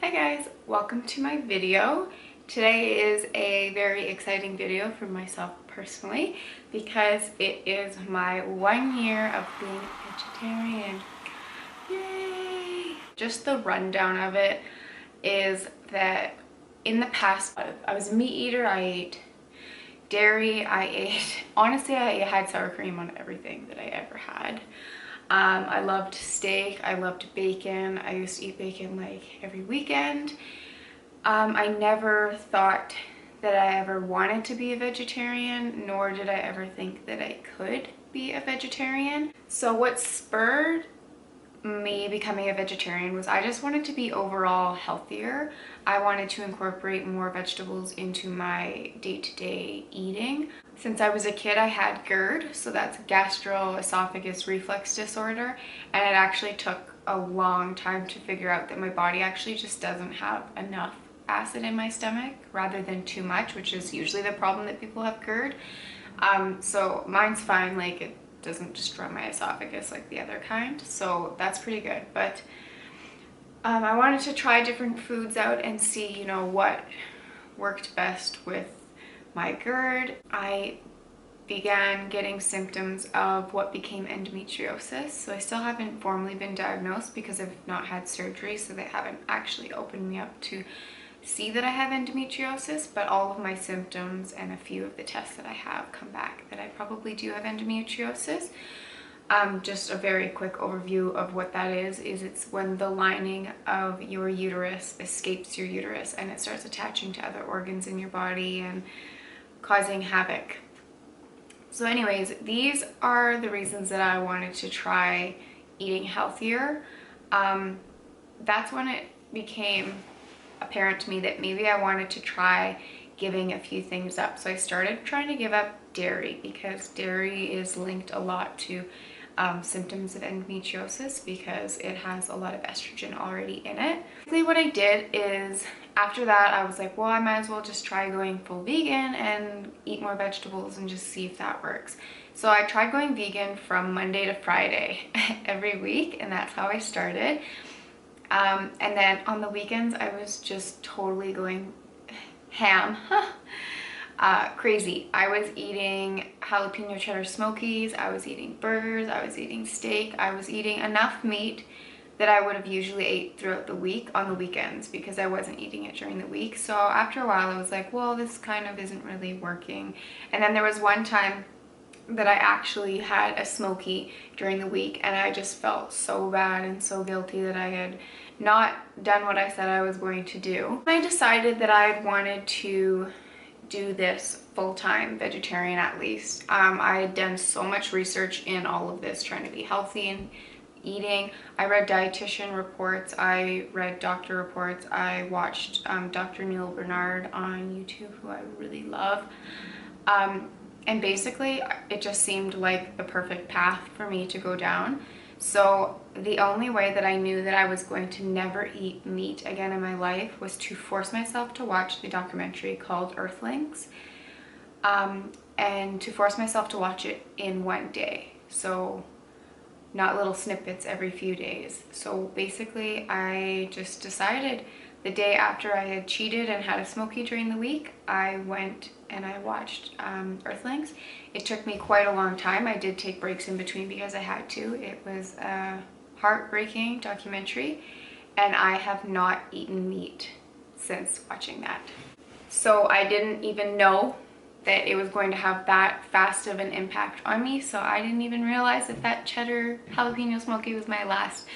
Hi guys, welcome to my video. Today is a very exciting video for myself personally because it is my 1 year of being vegetarian. Yay! Just the rundown of it is that in the past I was a meat eater. I ate dairy, honestly I had sour cream on everything that I ever had. I loved steak, I loved bacon. I used to eat bacon like every weekend. I never thought that I ever wanted to be a vegetarian, nor did I ever think that I could be a vegetarian. So what spurred me becoming a vegetarian was I just wanted to be overall healthier. I wanted to incorporate more vegetables into my day-to-day eating. Since I was a kid, I had GERD, so that's gastroesophagus reflux disorder, and it actually took a long time to figure out that my body actually just doesn't have enough acid in my stomach rather than too much, which is usually the problem that people have GERD. So mine's fine, like it doesn't destroy my esophagus like the other kind, so that's pretty good. But I wanted to try different foods out and see, you know, what worked best with my GERD. I began getting symptoms of what became endometriosis. So I still haven't formally been diagnosed because I've not had surgery, so they haven't actually opened me up to see that I have endometriosis, but all of my symptoms and a few of the tests that I have come back that I probably do have endometriosis. Just a very quick overview of what that is it's when the lining of your uterus escapes your uterus and it starts attaching to other organs in your body and causing havoc. So anyways, these are the reasons that I wanted to try eating healthier. That's when it became apparent to me that maybe I wanted to try giving a few things up. So I started trying to give up dairy because dairy is linked a lot to symptoms of endometriosis because it has a lot of estrogen already in it. Basically what I did is after that I was like, well, I might as well just try going full vegan and eat more vegetables and just see if that works. So I tried going vegan from Monday to Friday every week, and that's how I started. And then on the weekends I was just totally going ham. Crazy. I was eating jalapeno cheddar smokies, I was eating burgers, I was eating steak, I was eating enough meat that I would have usually ate throughout the week on the weekends because I wasn't eating it during the week. So after a while I was like, well, this kind of isn't really working. And then there was one time that I actually had a smoky during the week and I just felt so bad and so guilty that I had not done what I said I was going to do. I decided that I wanted to do this full-time vegetarian at least. I had done so much research in all of this, trying to be healthy and eating. I read dietitian reports, I read doctor reports, I watched Dr. Neil Bernard on YouTube, who I really love. And basically it just seemed like the perfect path for me to go down. So the only way that I knew that I was going to never eat meat again in my life was to force myself to watch the documentary called Earthlings, and to force myself to watch it in one day. So not little snippets every few days. So basically I just decided the day after I had cheated and had a smoky during the week, I went and I watched Earthlings. It took me quite a long time. I did take breaks in between because I had to. It was a heartbreaking documentary and I have not eaten meat since watching that. So I didn't even know that it was going to have that fast of an impact on me. So I didn't even realize that that cheddar jalapeno smoky was my last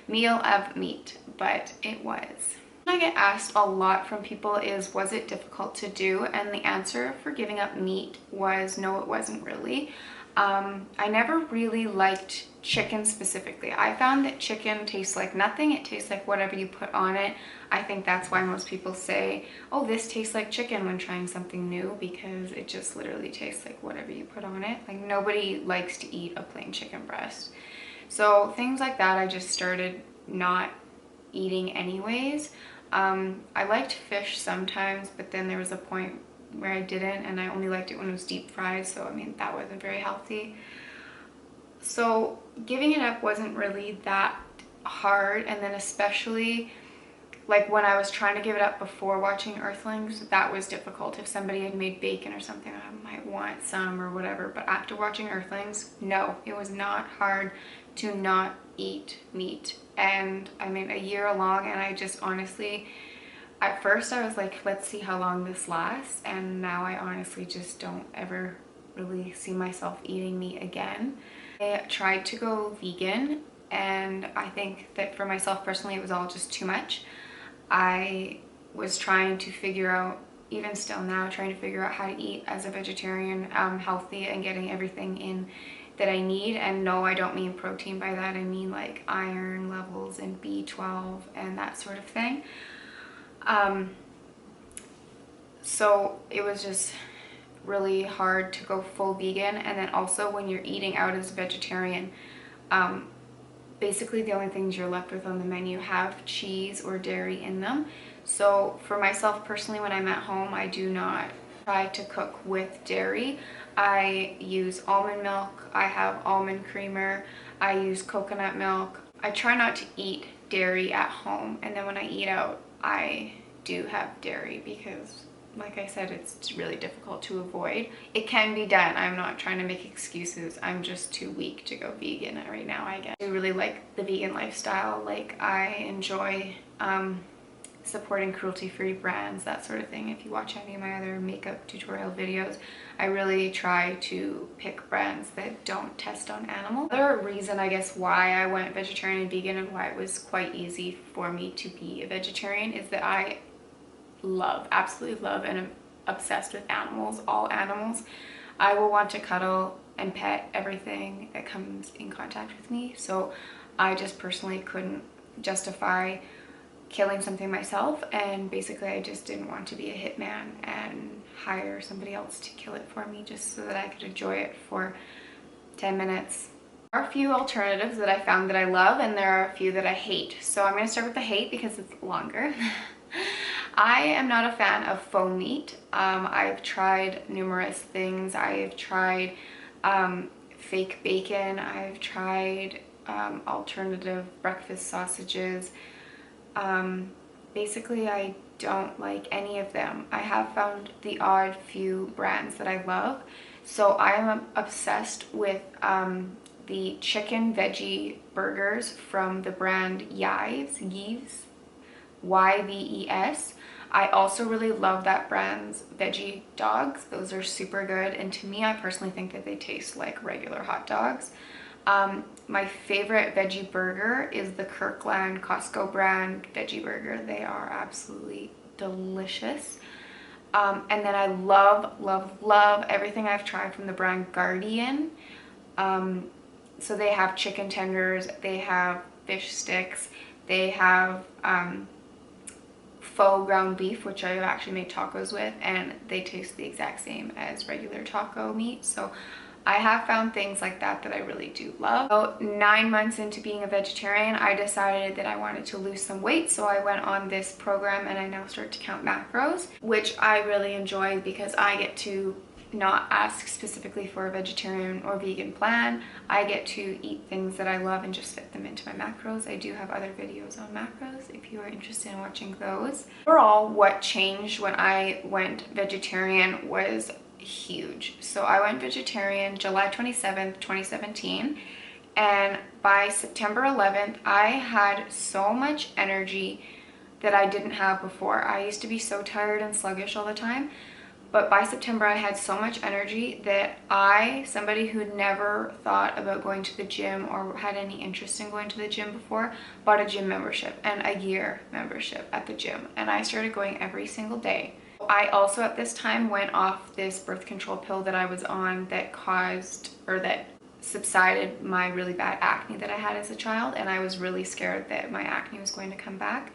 meal of meat, but it was. I get asked a lot from people is, was it difficult to do? And the answer for giving up meat was no, it wasn't really. I never really liked chicken specifically. I found that chicken tastes like nothing. It tastes like whatever you put on it. I think that's why most people say, oh, this tastes like chicken when trying something new, because it just literally tastes like whatever you put on it. Like nobody likes to eat a plain chicken breast. So things like that I just started not eating anyways. I liked fish sometimes, but then there was a point where I didn't, and I only liked it when it was deep fried, so I mean that wasn't very healthy. So giving it up wasn't really that hard, and then especially like when I was trying to give it up before watching Earthlings, that was difficult. If somebody had made bacon or something, I might want some or whatever. But after watching Earthlings, no, it was not hard to not eat meat. And I mean, a year along, and I just honestly, at first I was like, let's see how long this lasts. And now I honestly just don't ever really see myself eating meat again. I tried to go vegan, and I think that for myself personally, it was all just too much. I was trying to figure out, even still now, trying to figure out how to eat as a vegetarian, healthy and getting everything in that I need. And no, I don't mean protein by that. I mean like iron levels and B12 and that sort of thing. So it was just really hard to go full vegan. And then also when you're eating out as a vegetarian, basically the only things you're left with on the menu have cheese or dairy in them. So for myself personally, when I'm at home, I do not try to cook with dairy. I use almond milk, I have almond creamer, I use coconut milk. I try not to eat dairy at home, and then when I eat out, I do have dairy because, like I said, it's really difficult to avoid. It can be done. I'm not trying to make excuses. I'm just too weak to go vegan right now, I guess. I really like the vegan lifestyle. Like, I enjoy supporting cruelty-free brands, that sort of thing. If you watch any of my other makeup tutorial videos, I really try to pick brands that don't test on animals. Another reason, I guess, why I went vegetarian and vegan and why it was quite easy for me to be a vegetarian is that I absolutely love and am obsessed with animals, all animals. I will want to cuddle and pet everything that comes in contact with me. So I just personally couldn't justify killing something myself, and basically I just didn't want to be a hitman and hire somebody else to kill it for me just so that I could enjoy it for 10 minutes. There are a few alternatives that I found that I love, and there are a few that I hate. So I'm going to start with the hate because it's longer. I am not a fan of faux meat. I've tried numerous things. I've tried fake bacon. I've tried alternative breakfast sausages. Basically, I don't like any of them. I have found the odd few brands that I love. So I am obsessed with the chicken veggie burgers from the brand Yves, Y-V-E-S. I also really love that brand's veggie dogs. Those are super good, and to me, I personally think that they taste like regular hot dogs. My favorite veggie burger is the Kirkland Costco brand veggie burger. They are absolutely delicious. And then I love everything I've tried from the brand Guardian. So they have chicken tenders, they have fish sticks, they have faux ground beef, which I've actually made tacos with, and they taste the exact same as regular taco meat. So I have found things like that that I really do love. About 9 months into being a vegetarian, I decided that I wanted to lose some weight, so I went on this program and I now start to count macros, which I really enjoy because I get to not ask specifically for a vegetarian or vegan plan. I get to eat things that I love and just fit them into my macros. I do have other videos on macros if you are interested in watching those. Overall, what changed when I went vegetarian was huge. So I went vegetarian July 27th, 2017, and by September 11th, I had so much energy that I didn't have before. I used to be so tired and sluggish all the time, but by September, I had so much energy that somebody who'd never thought about going to the gym or had any interest in going to the gym before, bought a gym membership and a year membership at the gym, and I started going every single day. I also at this time went off this birth control pill that I was on that subsided my really bad acne that I had as a child, and I was really scared that my acne was going to come back.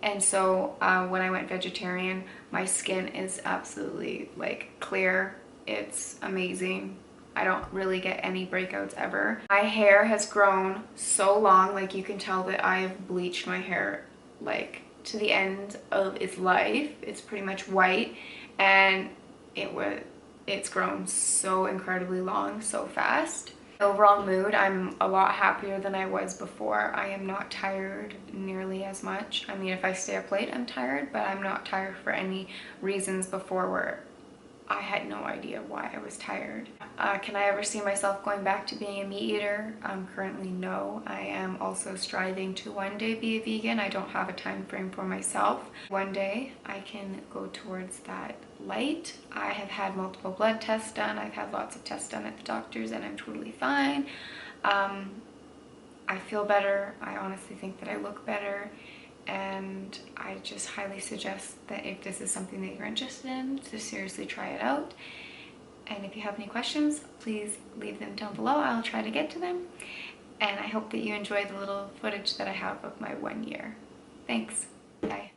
And so when I went vegetarian, my skin is absolutely like clear. It's amazing. I don't really get any breakouts ever. My hair has grown so long, like you can tell that I have bleached my hair like to the end of its life. It's pretty much white, and it's grown so incredibly long so fast. Overall mood, I'm a lot happier than I was before. I am not tired nearly as much. I mean, if I stay up late, I'm tired, but I'm not tired for any reasons before where I had no idea why I was tired. Can I ever see myself going back to being a meat eater? Currently, no. I am also striving to one day be a vegan. I don't have a time frame for myself. One day I can go towards that light. I have had multiple blood tests done. I've had lots of tests done at the doctor's and I'm totally fine. I feel better. I honestly think that I look better. And I just highly suggest that if this is something that you're interested in, to seriously try it out. And if you have any questions, please leave them down below. I'll try to get to them. And I hope that you enjoy the little footage that I have of my 1 year. Thanks. Bye.